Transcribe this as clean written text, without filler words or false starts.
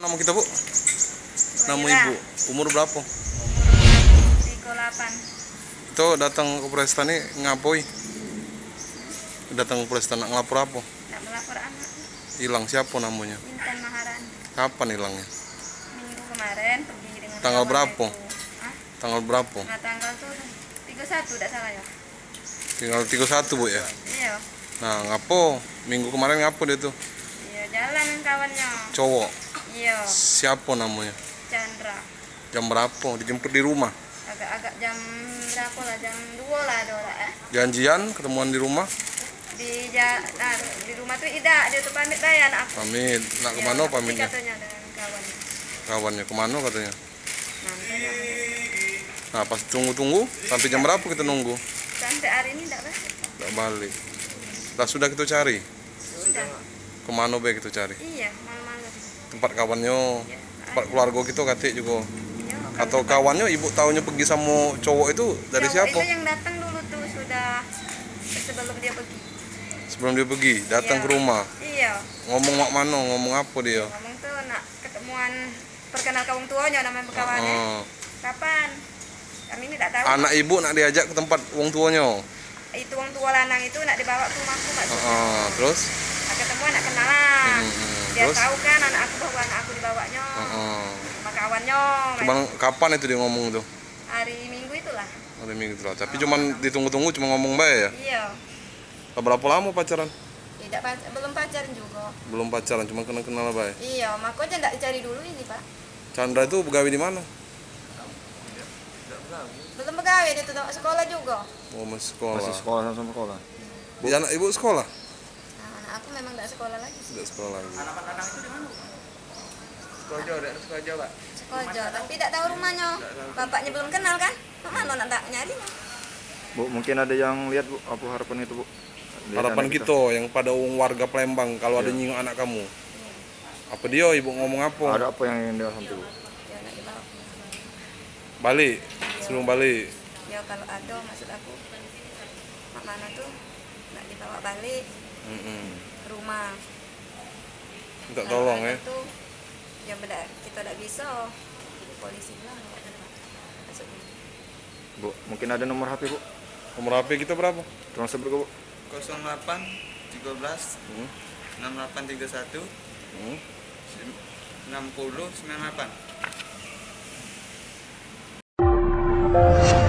Nama kita, Bu? Nama Ibu. Umur berapa? 38. Itu datang ke Polresta nih ngapoi? Datang ke Polresta nak ngelapor apa? Nak melapor anak. Hilang siapa namanya? Intan Maharani. Kapan hilangnya? Minggu kemarin pergi dengan Tanggal kawan berapa? itu. Hah? Tanggal berapa? Nah, tanggal tuh 31 tidak salah ya. Tinggal 31, Bu ya? Iya. Nah, ngapo? Minggu kemarin ngapo dia tuh? Iya, jalan dengan kawannya. Cowok. Iya. Siapa namanya? Chandra. Jam berapa? Dijemput di rumah? Agak-agak jam berapa lah? Jam 2 lah ada lah ya. Janjian ketemuan di rumah? Di rumah tuh Ida, dia tuh pamit lah ya anak aku. Pamit. Nak Iya, kemana aku pamitnya? katanya dengan kawan. Kawannya kemana katanya? Nanti lah. Nah, pas tunggu-tunggu sampai jam berapa kita nunggu? Sampai hari ini tidak balik. Tidak balik. Sudah kita cari. Sudah. Kemana be kita cari? Iya, malam-malam. Tempat kawannya, Iya. tempat keluarga kita katik juga. Iya, Atau kawannya ibu tahunya pergi sama cowok itu dari cowok siapa? itu yang datang dulu tuh sudah sebelum dia pergi. Sebelum dia pergi, datang Iya. ke rumah. Iya. Ngomong mak mano, ngomong apa dia? Ngomong tuh nak ketemuan perkenal kawan tuanya namanya berkawannya. Oh. Kapan? Kami ini tidak tahu. Anak ibu nak diajak ke tempat wong tuanya. Itu wong tua lanang itu nak dibawa ke rumahku Pak. Terus? Nak ketemuan, nak kenalan. Dia Terus? tahu kan anak aku bahwa anak aku dibawanya sama kawannya. Cuman kapan itu dia ngomong tuh? Hari Minggu itulah. Hari Minggu itu lah. Tapi cuman ditunggu-tunggu cuma ngomong baik ya? Iya. Berapa lama pacaran? Tidak belum pacaran juga. Belum pacaran, cuma kenal-kenal baik. Iya, makanya tidak dicari dulu ini Pak. Chandra itu begawi di mana? Belum pegawai dia tuh sekolah juga. Oh, masih sekolah. Masih sekolah sama sekolah. Di anak ibu sekolah? Nah, anak aku memang tidak sekolah lagi sih. Tidak sekolah lagi. Anak-anak itu di mana? Sekolah Pak. Sekolah, tapi tidak tahu rumahnya. Bapaknya belum kenal kan? Mana nak nyari? Bu, mungkin ada yang lihat Bu, apa harapan itu Bu? Lihat Harapan anak kita yang pada warga Palembang kalau ada nyinggung anak kamu. Apa dia ibu ngomong apa? Ada apa yang dia hantu Bu? Ya nak dibawa. Balik, suruh balik. Ya kalau ada maksud aku, mak mana tuh nak dibawa balik ke rumah. Minta Kalau tolong ada ya. tuh, ya benar kita tidak bisa. Polisi bilang maksudnya. Bu, mungkin ada nomor HP Bu? Nomor HP kita berapa? Tolong sebut ke Bu. 08 13 6831 60 98.